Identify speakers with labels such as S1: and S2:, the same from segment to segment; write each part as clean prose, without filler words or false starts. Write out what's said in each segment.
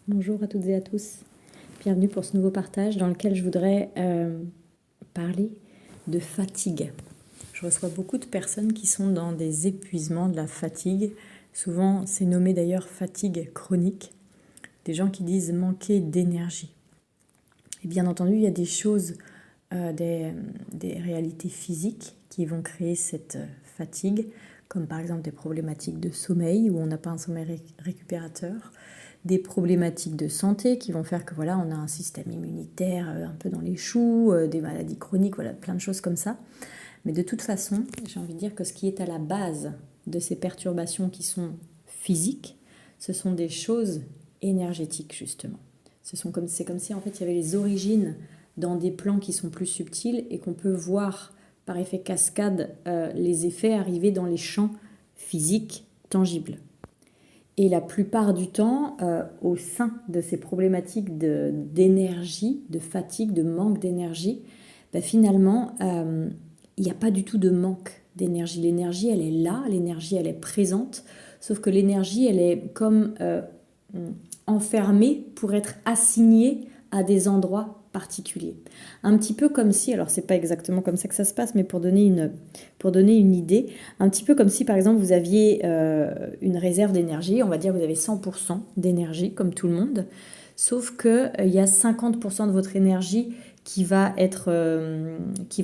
S1: Bonjour à toutes et à tous, bienvenue pour ce nouveau partage dans lequel je voudrais parler de fatigue. Je reçois beaucoup de personnes qui sont dans des épuisements, de la fatigue. Souvent, c'est nommé d'ailleurs fatigue chronique. Des gens qui disent manquer d'énergie. Et bien entendu, il y a des choses, des réalités physiques qui vont créer cette fatigue, comme par exemple des problématiques de sommeil où on n'a pas un sommeil récupérateur, des problématiques de santé qui vont faire que voilà, on a un système immunitaire un peu dans les choux, des maladies chroniques, voilà, plein de choses comme ça. Mais de toute façon, j'ai envie de dire que ce qui est à la base de ces perturbations qui sont physiques, ce sont des choses énergétiques justement. C'est comme si en fait il y avait les origines dans des plans qui sont plus subtils et qu'on peut voir par effet cascade les effets arriver dans les champs physiques tangibles. Et la plupart du temps, au sein de ces problématiques d'énergie, de fatigue, de manque d'énergie, finalement, il n'y a pas du tout de manque d'énergie. L'énergie, elle est là, l'énergie, elle est présente, sauf que l'énergie, elle est comme enfermée pour être assignée à des endroits particuliers. Un petit peu comme si, alors c'est pas exactement comme ça que ça se passe, mais pour donner une idée, un petit peu comme si par exemple vous aviez une réserve d'énergie, on va dire que vous avez 100% d'énergie comme tout le monde, sauf qu'il y a 50% de votre énergie qui va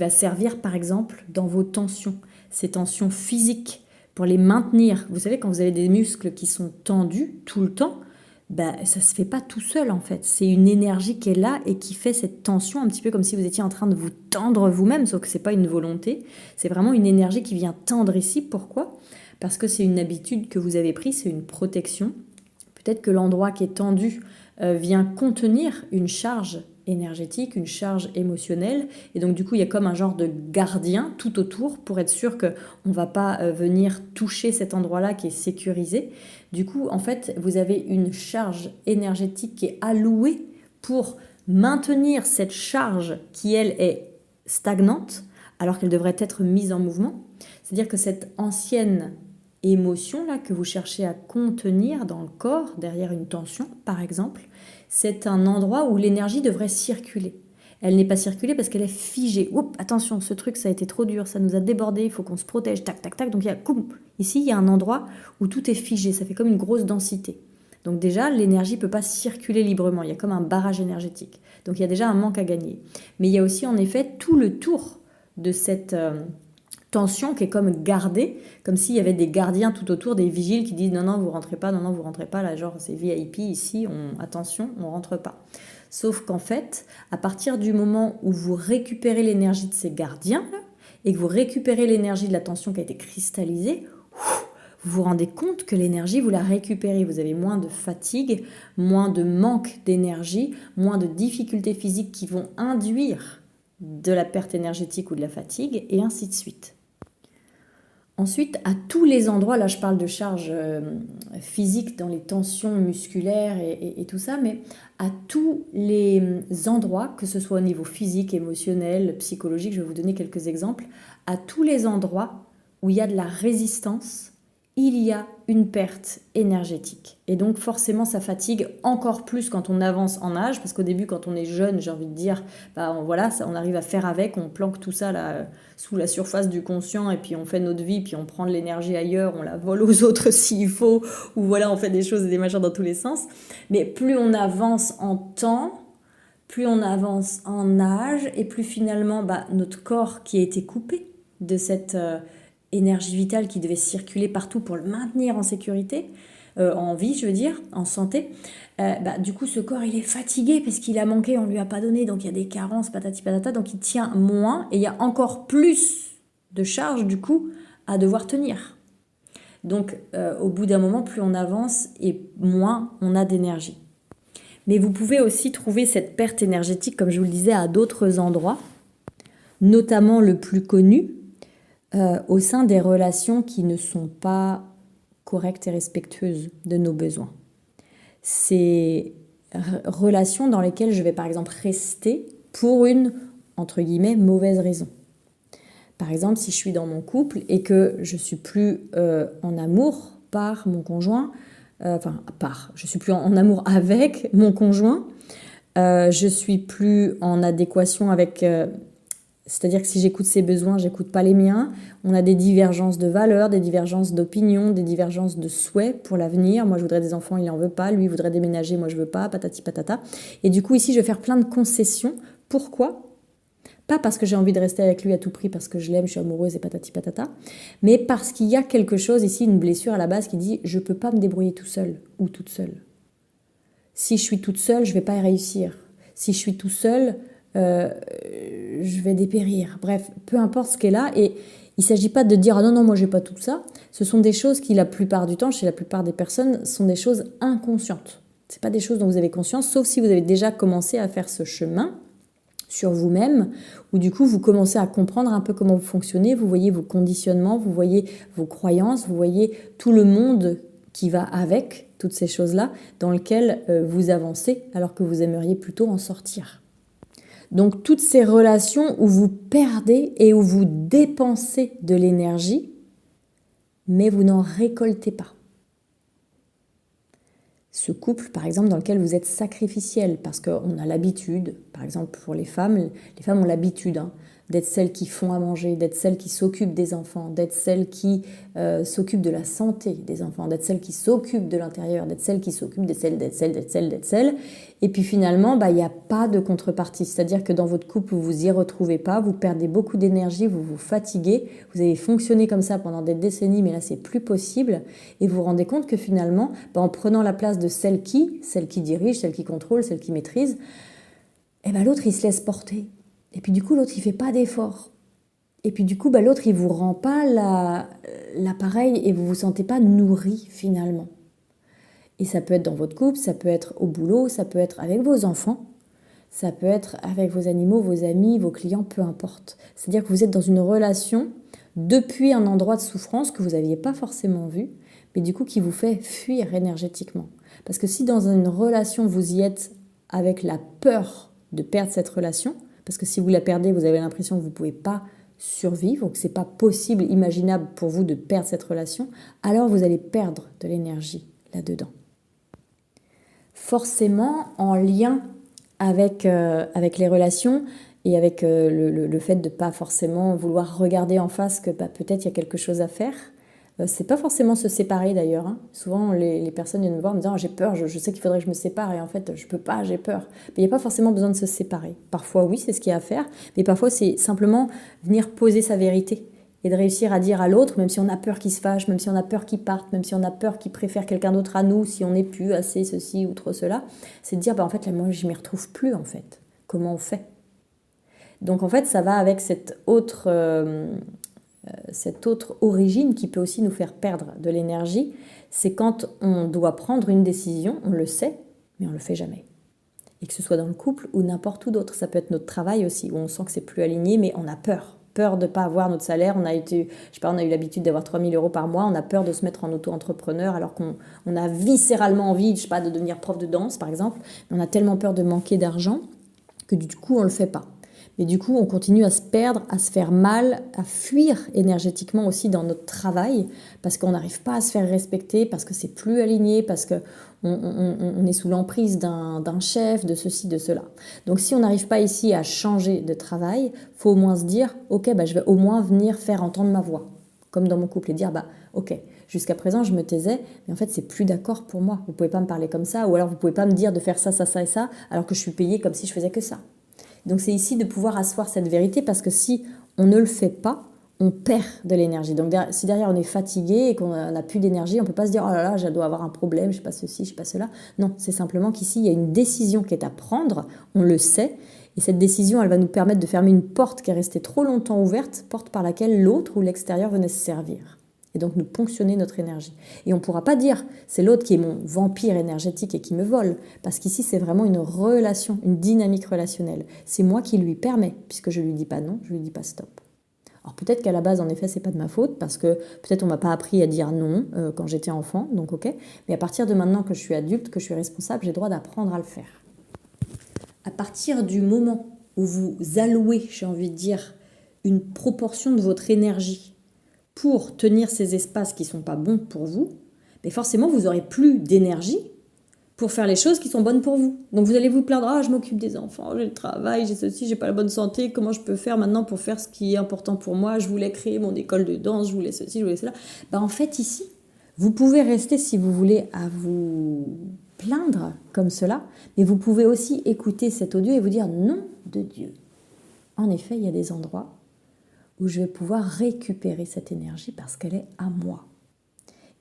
S1: servir par exemple dans vos tensions, ces tensions physiques, pour les maintenir. Vous savez, quand vous avez des muscles qui sont tendus tout le temps, ça ne se fait pas tout seul en fait. C'est une énergie qui est là et qui fait cette tension, un petit peu comme si vous étiez en train de vous tendre vous-même, sauf que ce n'est pas une volonté. C'est vraiment une énergie qui vient tendre ici. Pourquoi ? Parce que c'est une habitude que vous avez prise, c'est une protection. Peut-être que l'endroit qui est tendu vient contenir une charge énergétique, une charge émotionnelle. Et donc du coup, il y a comme un genre de gardien tout autour pour être sûr qu'on ne va pas venir toucher cet endroit-là qui est sécurisé. Du coup, en fait, vous avez une charge énergétique qui est allouée pour maintenir cette charge qui, elle, est stagnante, alors qu'elle devrait être mise en mouvement. C'est-à-dire que cette ancienne émotion là que vous cherchez à contenir dans le corps, derrière une tension par exemple, c'est un endroit où l'énergie devrait circuler. Elle n'est pas circulée parce qu'elle est figée. Oups, attention, ce truc ça a été trop dur, ça nous a débordé, il faut qu'on se protège, tac tac tac. Donc ici il y a un endroit où tout est figé, ça fait comme une grosse densité. Donc déjà l'énergie ne peut pas circuler librement, il y a comme un barrage énergétique. Donc il y a déjà un manque à gagner. Mais il y a aussi en effet tout le tour de cette tension qui est comme gardée, comme s'il y avait des gardiens tout autour, des vigiles qui disent non vous rentrez pas, non vous rentrez pas, là genre c'est VIP ici, attention, on rentre pas. Sauf qu'en fait, à partir du moment où vous récupérez l'énergie de ces gardiens là, et que vous récupérez l'énergie de la tension qui a été cristallisée, vous vous rendez compte que l'énergie, vous la récupérez. Vous avez moins de fatigue, moins de manque d'énergie, moins de difficultés physiques qui vont induire de la perte énergétique ou de la fatigue, et ainsi de suite. Ensuite, à tous les endroits, là je parle de charge physique dans les tensions musculaires et tout ça, mais à tous les endroits, que ce soit au niveau physique, émotionnel, psychologique, je vais vous donner quelques exemples, à tous les endroits où il y a de la résistance, il y a une perte énergétique. Et donc forcément ça fatigue encore plus quand on avance en âge, parce qu'au début quand on est jeune, j'ai envie de dire, on arrive à faire avec, on planque tout ça là, sous la surface du conscient et puis on fait notre vie, puis on prend de l'énergie ailleurs, on la vole aux autres s'il faut, ou voilà on fait des choses et des machins dans tous les sens. Mais plus on avance en temps, plus on avance en âge, et plus finalement notre corps qui a été coupé de cette énergie vitale qui devait circuler partout pour le maintenir en sécurité, en vie je veux dire, en santé, du coup ce corps il est fatigué parce qu'il a manqué, on lui a pas donné, donc il y a des carences, patati patata, donc il tient moins et il y a encore plus de charge du coup à devoir tenir. Donc au bout d'un moment, plus on avance et moins on a d'énergie. Mais vous pouvez aussi trouver cette perte énergétique, comme je vous le disais, à d'autres endroits, notamment le plus connu, au sein des relations qui ne sont pas correctes et respectueuses de nos besoins. Ces relations dans lesquelles je vais par exemple rester pour une, entre guillemets, mauvaise raison. Par exemple, si je suis dans mon couple et que je ne suis plus en amour par mon conjoint, je suis plus en amour avec mon conjoint, je suis plus en adéquation avec... c'est-à-dire que si j'écoute ses besoins, j'écoute pas les miens. On a des divergences de valeurs, des divergences d'opinion, des divergences de souhaits pour l'avenir. Moi, je voudrais des enfants, il n'en veut pas. Lui, il voudrait déménager, moi, je veux pas. Patati patata. Et du coup, ici, je vais faire plein de concessions. Pourquoi? Pas parce que j'ai envie de rester avec lui à tout prix, parce que je l'aime, je suis amoureuse et patati patata, mais parce qu'il y a quelque chose ici, une blessure à la base qui dit je peux pas me débrouiller tout seul ou toute seule. Si je suis toute seule, je vais pas y réussir. Si je suis tout seul, je vais dépérir. Bref, peu importe ce qu'est là. Et il ne s'agit pas de dire ah non, non, moi j'ai pas tout ça. Ce sont des choses qui, la plupart du temps, chez la plupart des personnes, sont des choses inconscientes. Ce pas des choses dont vous avez conscience, sauf si vous avez déjà commencé à faire ce chemin sur vous-même, où du coup vous commencez à comprendre un peu comment vous fonctionnez, vous voyez vos conditionnements, vous voyez vos croyances, vous voyez tout le monde qui va avec toutes ces choses-là, dans lequel vous avancez alors que vous aimeriez plutôt en sortir. Donc toutes ces relations où vous perdez et où vous dépensez de l'énergie, mais vous n'en récoltez pas. Ce couple, par exemple, dans lequel vous êtes sacrificiel, parce qu'on a l'habitude, par exemple pour les femmes ont l'habitude d'être celles qui font à manger, d'être celles qui s'occupent des enfants, d'être celles qui s'occupent de la santé des enfants, d'être celles qui s'occupent de l'intérieur, d'être celles qui s'occupent d'être celles. Et puis finalement, il n'y a pas de contrepartie. C'est-à-dire que dans votre couple, vous vous y retrouvez pas, vous perdez beaucoup d'énergie, vous vous fatiguez, vous avez fonctionné comme ça pendant des décennies, mais là, c'est plus possible. Et vous vous rendez compte que finalement, en prenant la place de celle qui dirige, celle qui contrôle, celle qui maîtrise, l'autre, il se laisse porter. Et puis du coup, l'autre, il fait pas d'effort. Et puis du coup, l'autre, il vous rend pas l'appareil et vous vous sentez pas nourri finalement. Et ça peut être dans votre couple, ça peut être au boulot, ça peut être avec vos enfants, ça peut être avec vos animaux, vos amis, vos clients, peu importe. C'est-à-dire que vous êtes dans une relation depuis un endroit de souffrance que vous n'aviez pas forcément vu, mais du coup qui vous fait fuir énergétiquement. Parce que si dans une relation, vous y êtes avec la peur de perdre cette relation, parce que si vous la perdez, vous avez l'impression que vous ne pouvez pas survivre, que ce n'est pas possible, imaginable pour vous de perdre cette relation, alors vous allez perdre de l'énergie là-dedans. Forcément, en lien avec les relations et avec le fait de ne pas forcément vouloir regarder en face que peut-être il y a quelque chose à faire, c'est pas forcément se séparer d'ailleurs. Souvent, les personnes viennent me voir en me disant j'ai peur, je sais qu'il faudrait que je me sépare et en fait, je peux pas, j'ai peur. Mais il n'y a pas forcément besoin de se séparer. Parfois, oui, c'est ce qu'il y a à faire, mais parfois, c'est simplement venir poser sa vérité et de réussir à dire à l'autre, même si on a peur qu'il se fâche, même si on a peur qu'il parte, même si on a peur qu'il préfère quelqu'un d'autre à nous, si on n'est plus assez ceci ou trop cela, c'est de dire en fait, là, moi, je m'y retrouve plus en fait. Comment on fait? Donc en fait, ça va avec cette autre origine qui peut aussi nous faire perdre de l'énergie, c'est quand on doit prendre une décision, on le sait, mais on ne le fait jamais. Et que ce soit dans le couple ou n'importe où d'autre, ça peut être notre travail aussi, où on sent que c'est plus aligné, mais on a peur de ne pas avoir notre salaire, on a eu l'habitude d'avoir 3 000 € par mois, on a peur de se mettre en auto-entrepreneur alors qu'on a viscéralement envie, de devenir prof de danse par exemple, mais on a tellement peur de manquer d'argent que du coup on ne le fait pas. Mais du coup, on continue à se perdre, à se faire mal, à fuir énergétiquement aussi dans notre travail, parce qu'on n'arrive pas à se faire respecter, parce que c'est plus aligné, parce qu'on est sous l'emprise d'un chef, de ceci, de cela. Donc si on n'arrive pas ici à changer de travail, il faut au moins se dire, ok, je vais au moins venir faire entendre ma voix, comme dans mon couple, et dire, ok, jusqu'à présent, je me taisais, mais en fait, c'est plus d'accord pour moi. Vous ne pouvez pas me parler comme ça, ou alors vous ne pouvez pas me dire de faire ça, ça, ça et ça, alors que je suis payée comme si je faisais que ça. Donc c'est ici de pouvoir asseoir cette vérité, parce que si on ne le fait pas, on perd de l'énergie. Donc si derrière on est fatigué et qu'on n'a plus d'énergie, on ne peut pas se dire « oh là là, je dois avoir un problème, je ne sais pas ceci, je ne sais pas cela ». Non, c'est simplement qu'ici, il y a une décision qui est à prendre, on le sait, et cette décision, elle va nous permettre de fermer une porte qui est restée trop longtemps ouverte, porte par laquelle l'autre ou l'extérieur venait se servir. Et donc nous ponctionner notre énergie. Et on ne pourra pas dire c'est l'autre qui est mon vampire énergétique et qui me vole, parce qu'ici c'est vraiment une relation, une dynamique relationnelle. C'est moi qui lui permets, puisque je ne lui dis pas non, je ne lui dis pas stop. Alors peut-être qu'à la base en effet c'est pas de ma faute, parce que peut-être on m'a pas appris à dire non quand j'étais enfant, donc ok, mais à partir de maintenant que je suis adulte, que je suis responsable, j'ai le droit d'apprendre à le faire. À partir du moment où vous allouez, j'ai envie de dire, une proportion de votre énergie pour tenir ces espaces qui ne sont pas bons pour vous, mais forcément, vous n'aurez plus d'énergie pour faire les choses qui sont bonnes pour vous. Donc vous allez vous plaindre, ah, je m'occupe des enfants, j'ai le travail, j'ai ceci, j'ai pas la bonne santé, comment je peux faire maintenant pour faire ce qui est important pour moi, je voulais créer mon école de danse, je voulais ceci, je voulais cela. En fait, ici, vous pouvez rester, si vous voulez, à vous plaindre comme cela, mais vous pouvez aussi écouter cet audio et vous dire, nom de Dieu. En effet, il y a des endroits où je vais pouvoir récupérer cette énergie parce qu'elle est à moi.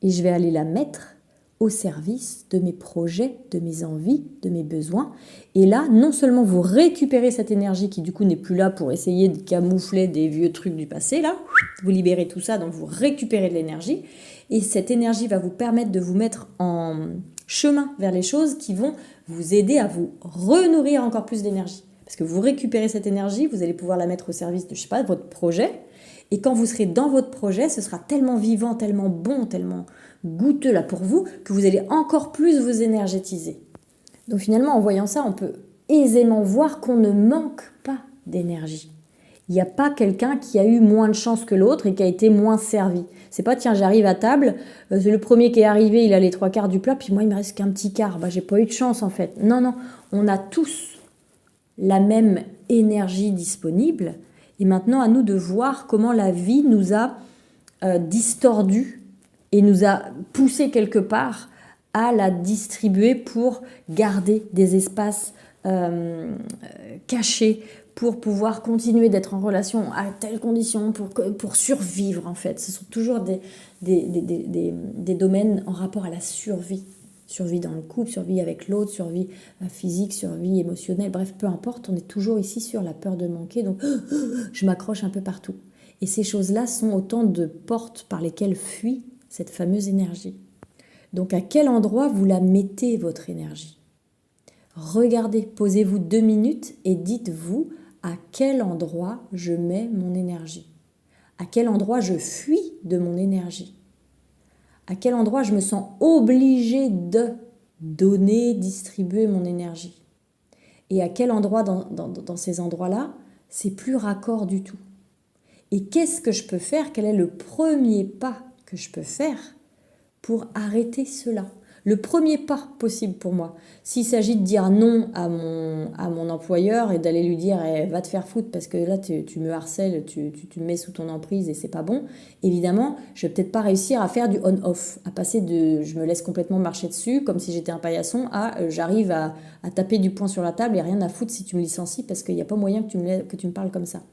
S1: Et je vais aller la mettre au service de mes projets, de mes envies, de mes besoins. Et là, non seulement vous récupérez cette énergie qui du coup n'est plus là pour essayer de camoufler des vieux trucs du passé, là, vous libérez tout ça, donc vous récupérez de l'énergie. Et cette énergie va vous permettre de vous mettre en chemin vers les choses qui vont vous aider à vous renourrir encore plus d'énergie. Parce que vous récupérez cette énergie, vous allez pouvoir la mettre au service de, je sais pas, de votre projet. Et quand vous serez dans votre projet, ce sera tellement vivant, tellement bon, tellement goûteux là pour vous, que vous allez encore plus vous énergétiser. Donc finalement, en voyant ça, on peut aisément voir qu'on ne manque pas d'énergie. Il n'y a pas quelqu'un qui a eu moins de chance que l'autre et qui a été moins servi. C'est pas, tiens, j'arrive à table, c'est le premier qui est arrivé, il a les 3/4 du plat, puis moi, il me reste qu'un petit quart. J'ai pas eu de chance en fait. Non, on a tous la même énergie disponible. Et maintenant, à nous de voir comment la vie nous a distordus et nous a poussé quelque part à la distribuer pour garder des espaces cachés, pour pouvoir continuer d'être en relation à telles conditions, pour survivre en fait. Ce sont toujours des domaines en rapport à la survie. Survie dans le couple, survie avec l'autre, survie physique, survie émotionnelle, bref, peu importe, on est toujours ici sur la peur de manquer, donc je m'accroche un peu partout. Et ces choses-là sont autant de portes par lesquelles fuit cette fameuse énergie. Donc à quel endroit vous la mettez, votre énergie? Regardez, posez-vous 2 minutes et dites-vous à quel endroit je mets mon énergie. À quel endroit je fuis de mon énergie. À quel endroit je me sens obligée de donner, distribuer mon énergie. Et à quel endroit dans ces endroits-là, c'est plus raccord du tout. Et qu'est-ce que je peux faire? Quel est le premier pas que je peux faire pour arrêter cela? Le premier pas possible pour moi, s'il s'agit de dire non à mon employeur et d'aller lui dire va te faire foutre parce que là tu me harcèles, tu me mets sous ton emprise et c'est pas bon, évidemment, je vais peut-être pas réussir à faire du on-off, à passer de je me laisse complètement marcher dessus comme si j'étais un paillasson à j'arrive à taper du poing sur la table et rien à foutre si tu me licencies parce qu'il n'y a pas moyen que tu me parles comme ça.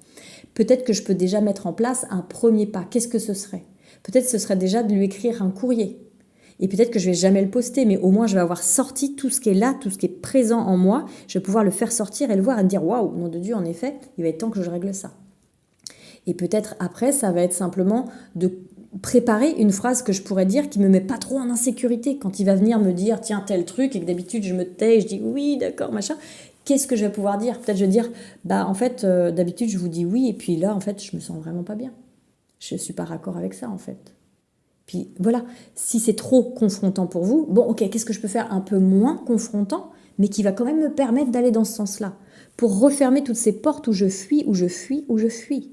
S1: Peut-être que je peux déjà mettre en place un premier pas. Qu'est-ce que ce serait? Peut-être ce serait déjà de lui écrire un courrier. Et peut-être que je vais jamais le poster, mais au moins je vais avoir sorti tout ce qui est là, tout ce qui est présent en moi. Je vais pouvoir le faire sortir et le voir et me dire waouh, nom de Dieu, en effet, il va être temps que je règle ça. Et peut-être après, ça va être simplement de préparer une phrase que je pourrais dire qui me met pas trop en insécurité. Quand il va venir me dire tiens tel truc et que d'habitude je me tais et je dis oui d'accord machin. Qu'est-ce que je vais pouvoir dire? Peut-être je vais dire en fait d'habitude je vous dis oui et puis là en fait je me sens vraiment pas bien. Je suis pas raccord avec ça en fait. Puis voilà, si c'est trop confrontant pour vous, bon ok, qu'est-ce que je peux faire un peu moins confrontant, mais qui va quand même me permettre d'aller dans ce sens-là, pour refermer toutes ces portes où je fuis, où je fuis, où je fuis.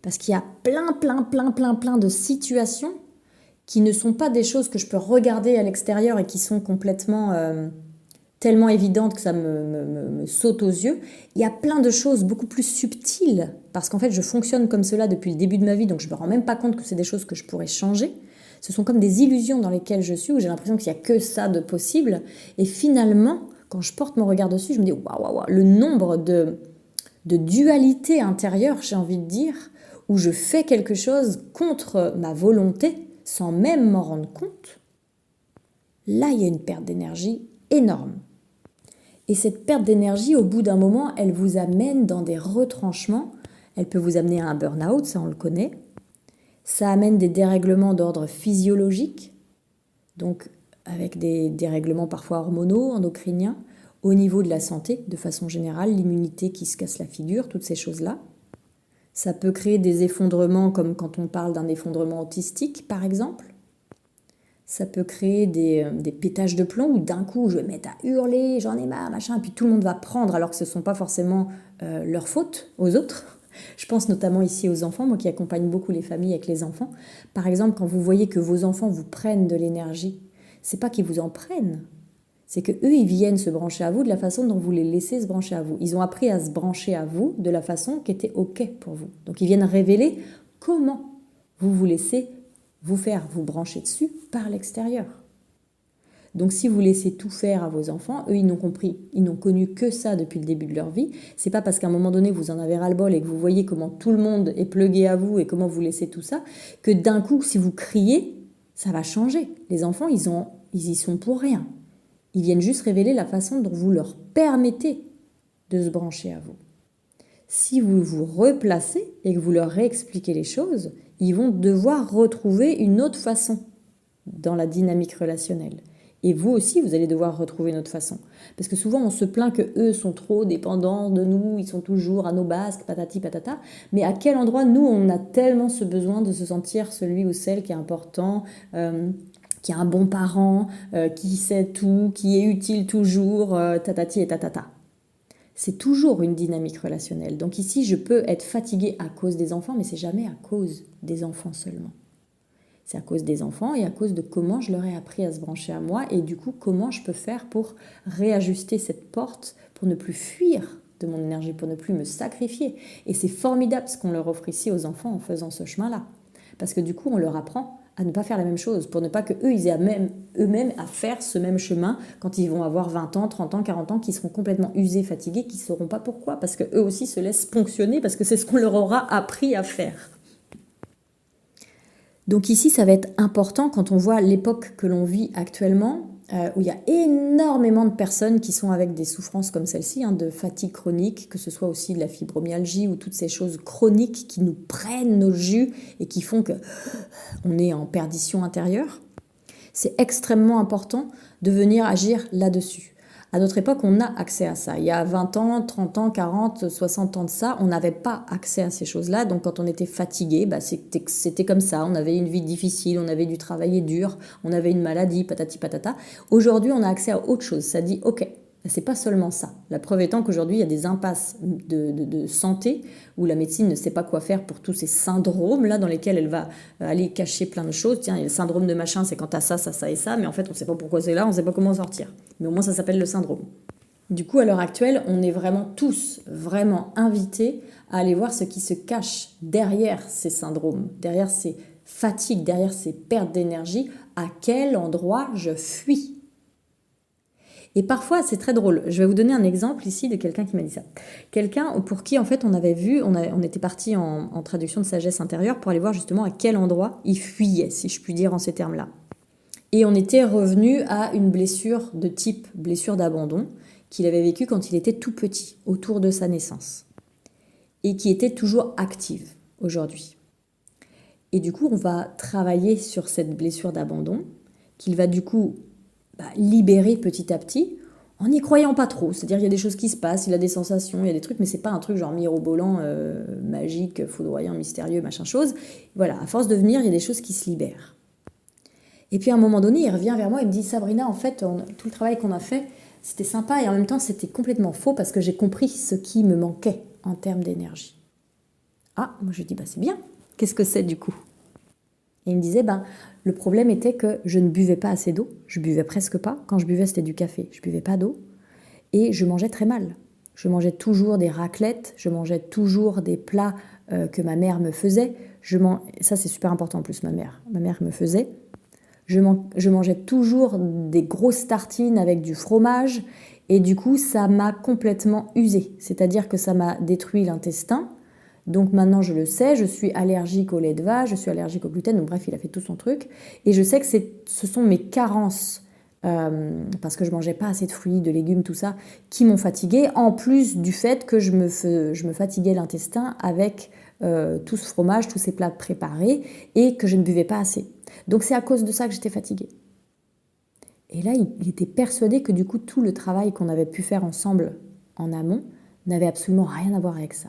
S1: Parce qu'il y a plein de situations qui ne sont pas des choses que je peux regarder à l'extérieur et qui sont complètement tellement évidentes que ça me saute aux yeux. Il y a plein de choses beaucoup plus subtiles, parce qu'en fait je fonctionne comme cela depuis le début de ma vie, donc je ne me rends même pas compte que c'est des choses que je pourrais changer. Ce sont comme des illusions dans lesquelles je suis, où j'ai l'impression qu'il n'y a que ça de possible. Et finalement, quand je porte mon regard dessus, je me dis waouh, le nombre de dualités intérieures, j'ai envie de dire, où je fais quelque chose contre ma volonté, sans même m'en rendre compte. Là, il y a une perte d'énergie énorme. Et cette perte d'énergie, au bout d'un moment, elle vous amène dans des retranchements. Elle peut vous amener à un burn-out, ça on le connaît. Ça amène des dérèglements d'ordre physiologique, donc avec des dérèglements parfois hormonaux, endocriniens, au niveau de la santé, de façon générale, l'immunité qui se casse la figure, toutes ces choses-là. Ça peut créer des effondrements, comme quand on parle d'un effondrement autistique, par exemple. Ça peut créer des pétages de plomb où d'un coup je vais me mettre à hurler, j'en ai marre, machin, et puis tout le monde va prendre alors que ce ne sont pas forcément leur faute aux autres. Je pense notamment ici aux enfants, moi qui accompagne beaucoup les familles avec les enfants. Par exemple, quand vous voyez que vos enfants vous prennent de l'énergie, c'est pas qu'ils vous en prennent, c'est que eux ils viennent se brancher à vous de la façon dont vous les laissez se brancher à vous. Ils ont appris à se brancher à vous de la façon qui était OK pour vous. Donc ils viennent révéler comment vous vous laissez vous faire vous brancher dessus par l'extérieur. Donc si vous laissez tout faire à vos enfants, eux ils n'ont compris, ils n'ont connu que ça depuis le début de leur vie. C'est pas parce qu'à un moment donné vous en avez ras-le-bol et que vous voyez comment tout le monde est plugué à vous et comment vous laissez tout ça, que d'un coup si vous criez, ça va changer. Les enfants ils y sont pour rien. Ils viennent juste révéler la façon dont vous leur permettez de se brancher à vous. Si vous vous replacez et que vous leur réexpliquez les choses, ils vont devoir retrouver une autre façon dans la dynamique relationnelle. Et vous aussi, vous allez devoir retrouver une autre façon. Parce que souvent, on se plaint qu'eux sont trop dépendants de nous, ils sont toujours à nos basques, patati patata. Mais à quel endroit, nous, on a tellement ce besoin de se sentir celui ou celle qui est important, qui est un bon parent, qui sait tout, qui est utile toujours, tatati et tatata. C'est toujours une dynamique relationnelle. Donc ici, je peux être fatiguée à cause des enfants, mais c'est jamais à cause des enfants seulement. C'est à cause des enfants et à cause de comment je leur ai appris à se brancher à moi et du coup, comment je peux faire pour réajuster cette porte, pour ne plus fuir de mon énergie, pour ne plus me sacrifier. Et c'est formidable ce qu'on leur offre ici aux enfants en faisant ce chemin-là. Parce que du coup, on leur apprend à ne pas faire la même chose, pour ne pas qu'eux, ils aient eux-mêmes à faire ce même chemin quand ils vont avoir 20 ans, 30 ans, 40 ans, qui seront complètement usés, fatigués, qui ne sauront pas pourquoi, parce qu'eux aussi se laissent ponctionner, parce que c'est ce qu'on leur aura appris à faire. Donc ici, ça va être important quand on voit l'époque que l'on vit actuellement, où il y a énormément de personnes qui sont avec des souffrances comme celle-ci, de fatigue chronique, que ce soit aussi de la fibromyalgie ou toutes ces choses chroniques qui nous prennent nos jus et qui font qu'on est en perdition intérieure. C'est extrêmement important de venir agir là-dessus. À notre époque, on a accès à ça. Il y a 20 ans, 30 ans, 40, 60 ans de ça, on n'avait pas accès à ces choses-là. Donc quand on était fatigué, c'était comme ça. On avait une vie difficile, on avait dû travailler dur, on avait une maladie, patati patata. Aujourd'hui, on a accès à autre chose. Ça dit, ok, c'est pas seulement ça. La preuve étant qu'aujourd'hui, il y a des impasses de santé où la médecine ne sait pas quoi faire pour tous ces syndromes-là dans lesquels elle va aller cacher plein de choses. Tiens, il y a le syndrome de machin, c'est quand t'as ça, ça, ça et ça, mais en fait, on ne sait pas pourquoi c'est là, on ne sait pas comment sortir. Mais au moins, ça s'appelle le syndrome. Du coup, à l'heure actuelle, on est vraiment tous vraiment invités à aller voir ce qui se cache derrière ces syndromes, derrière ces fatigues, derrière ces pertes d'énergie. À quel endroit je fuis ? Et parfois, c'est très drôle. Je vais vous donner un exemple ici de quelqu'un qui m'a dit ça. Quelqu'un pour qui, en fait, on avait vu, on était parti en traduction de sagesse intérieure pour aller voir justement à quel endroit il fuyait, si je puis dire en ces termes-là. Et on était revenu à une blessure de type blessure d'abandon qu'il avait vécue quand il était tout petit, autour de sa naissance. Et qui était toujours active aujourd'hui. Et du coup, on va travailler sur cette blessure d'abandon, qu'il va du coup libérer petit à petit, en n'y croyant pas trop. C'est-à-dire, il y a des choses qui se passent, il a des sensations, il y a des trucs, mais c'est pas un truc genre mirobolant, magique, foudroyant, mystérieux, machin chose. Voilà, à force de venir, il y a des choses qui se libèrent. Et puis à un moment donné, il revient vers moi et me dit, Sabrina, en fait, tout le travail qu'on a fait, c'était sympa et en même temps, c'était complètement faux parce que j'ai compris ce qui me manquait en termes d'énergie. Ah, moi je lui dis, c'est bien. Qu'est-ce que c'est du coup ? Et il me disait, le problème était que je ne buvais pas assez d'eau. Je buvais presque pas. Quand je buvais, c'était du café. Je buvais pas d'eau. Et je mangeais très mal. Je mangeais toujours des raclettes. Je mangeais toujours des plats que ma mère me faisait. Ça, c'est super important en plus, ma mère. Ma mère me faisait. Je mangeais toujours des grosses tartines avec du fromage. Et du coup, ça m'a complètement usée. C'est-à-dire que ça m'a détruit l'intestin. Donc maintenant, je le sais, je suis allergique au lait de vache, je suis allergique au gluten, donc bref, il a fait tout son truc. Et je sais que ce sont mes carences, parce que je mangeais pas assez de fruits, de légumes, tout ça, qui m'ont fatiguée, en plus du fait que je me fatiguais l'intestin avec tout ce fromage, tous ces plats préparés, et que je ne buvais pas assez. Donc c'est à cause de ça que j'étais fatiguée. Et là, il était persuadé que du coup, tout le travail qu'on avait pu faire ensemble en amont n'avait absolument rien à voir avec ça.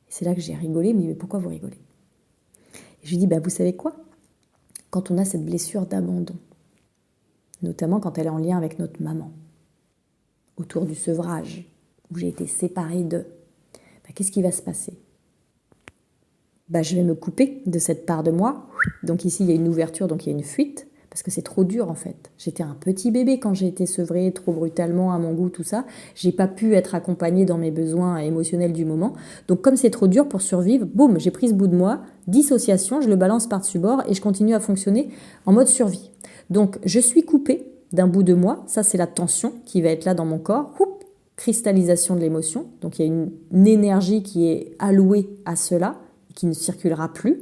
S1: Et c'est là que j'ai rigolé, il me dit, mais pourquoi vous rigolez ? Et je lui dis, vous savez quoi ? Quand on a cette blessure d'abandon, notamment quand elle est en lien avec notre maman, autour du sevrage, où j'ai été séparée d'eux, qu'est-ce qui va se passer ? bah, je vais me couper de cette part de moi. Donc ici, il y a une ouverture, donc il y a une fuite, parce que c'est trop dur en fait. J'étais un petit bébé quand j'ai été sevrée trop brutalement à mon goût, tout ça. J'ai pas pu être accompagnée dans mes besoins émotionnels du moment. Donc comme c'est trop dur pour survivre, boum, j'ai pris ce bout de moi, dissociation, je le balance par-dessus bord et je continue à fonctionner en mode survie. Donc je suis coupée d'un bout de moi, ça c'est la tension qui va être là dans mon corps. Oup, cristallisation de l'émotion, donc il y a une énergie qui est allouée à cela, qui ne circulera plus.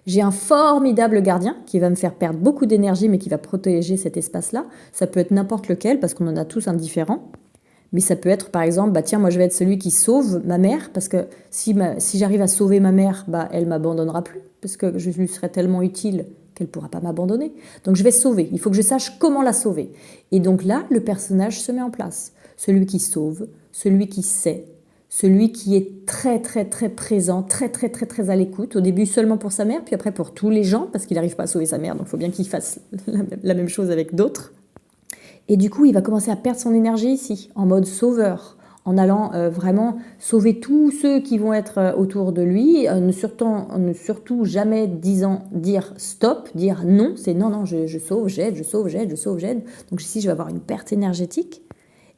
S1: J'ai un formidable gardien qui va me faire perdre beaucoup d'énergie mais qui va protéger cet espace-là. Ça peut être n'importe lequel parce qu'on en a tous un différent. Mais ça peut être par exemple, bah tiens, moi je vais être celui qui sauve ma mère parce que si j'arrive à sauver ma mère, bah elle m'abandonnera plus parce que je lui serai tellement utile qu'elle ne pourra pas m'abandonner. Donc je vais sauver, il faut que je sache comment la sauver. Et donc là, le personnage se met en place. Celui qui sauve, celui qui sait, celui qui est très très très présent, très très très très à l'écoute, au début seulement pour sa mère, puis après pour tous les gens, parce qu'il n'arrive pas à sauver sa mère, donc il faut bien qu'il fasse la même chose avec d'autres. Et du coup, il va commencer à perdre son énergie ici, en mode sauveur, en allant vraiment sauver tous ceux qui vont être autour de lui, surtout jamais dire stop, dire non, c'est non, non, je sauve, j'aide, je sauve, j'aide, je sauve, j'aide. Donc ici, je vais avoir une perte énergétique.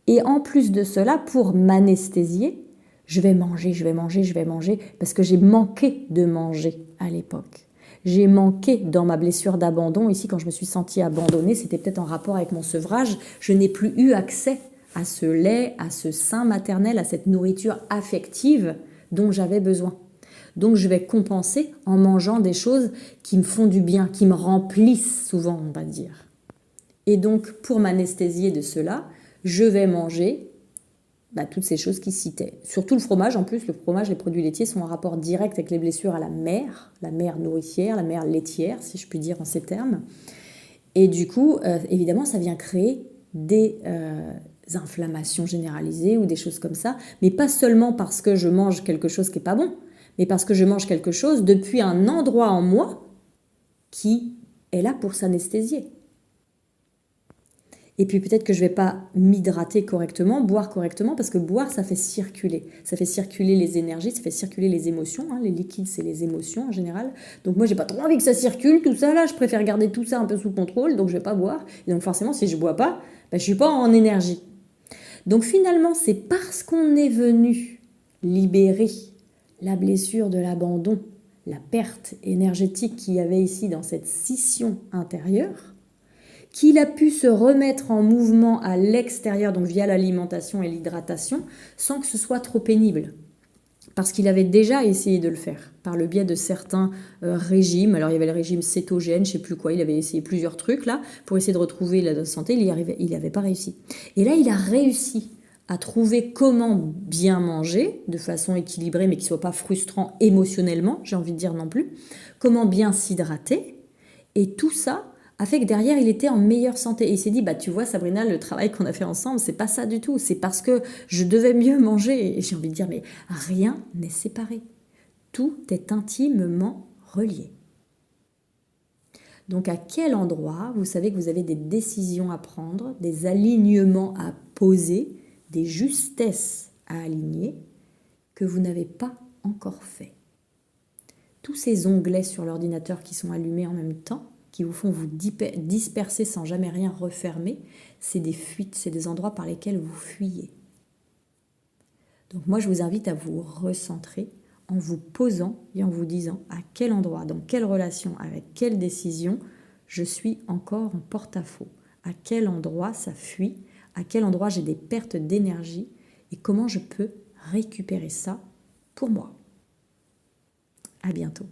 S1: Et en plus de cela, pour m'anesthésier, je vais manger, je vais manger, je vais manger, parce que j'ai manqué de manger à l'époque. J'ai manqué dans ma blessure d'abandon. Ici, quand je me suis sentie abandonnée, c'était peut-être en rapport avec mon sevrage. Je n'ai plus eu accès à ce lait, à ce sein maternel, à cette nourriture affective dont j'avais besoin. Donc je vais compenser en mangeant des choses qui me font du bien, qui me remplissent souvent, on va dire. Et donc, pour m'anesthésier de cela, je vais manger toutes ces choses qu'il citait. Surtout le fromage, en plus, le fromage, les produits laitiers sont en rapport direct avec les blessures à la mère nourricière, la mère laitière, si je puis dire en ces termes. Et du coup, évidemment, ça vient créer des inflammations généralisées ou des choses comme ça, mais pas seulement parce que je mange quelque chose qui n'est pas bon, mais parce que je mange quelque chose depuis un endroit en moi qui est là pour s'anesthésier. Et puis peut-être que je ne vais pas m'hydrater correctement, boire correctement, parce que boire, ça fait circuler. Ça fait circuler les énergies, ça fait circuler les émotions. Les liquides, c'est les émotions en général. Donc moi, j'ai pas trop envie que ça circule, tout ça là. Je préfère garder tout ça un peu sous contrôle, donc je vais pas boire. Et donc forcément, si je bois pas, je suis pas en énergie. Donc finalement, c'est parce qu'on est venu libérer la blessure de l'abandon, la perte énergétique qu'il y avait ici dans cette scission intérieure, qu'il a pu se remettre en mouvement à l'extérieur, donc via l'alimentation et l'hydratation, sans que ce soit trop pénible. Parce qu'il avait déjà essayé de le faire, par le biais de certains régimes. Alors il y avait le régime cétogène, je ne sais plus quoi, il avait essayé plusieurs trucs là, pour essayer de retrouver la santé, il n'avait pas réussi. Et là, il a réussi à trouver comment bien manger, de façon équilibrée, mais qui ne soit pas frustrant émotionnellement, j'ai envie de dire non plus, comment bien s'hydrater, et tout ça a fait que derrière, il était en meilleure santé. Et il s'est dit, tu vois, Sabrina, le travail qu'on a fait ensemble, c'est pas ça du tout. C'est parce que je devais mieux manger. Et j'ai envie de dire, mais rien n'est séparé. Tout est intimement relié. Donc, à quel endroit vous savez que vous avez des décisions à prendre, des alignements à poser, des justesses à aligner que vous n'avez pas encore fait. Tous ces onglets sur l'ordinateur qui sont allumés en même temps, qui vous font vous disperser sans jamais rien refermer, c'est des fuites, c'est des endroits par lesquels vous fuyez. Donc moi, je vous invite à vous recentrer en vous posant et en vous disant à quel endroit, dans quelle relation, avec quelle décision, je suis encore en porte-à-faux. À quel endroit ça fuit, à quel endroit j'ai des pertes d'énergie et comment je peux récupérer ça pour moi. À bientôt.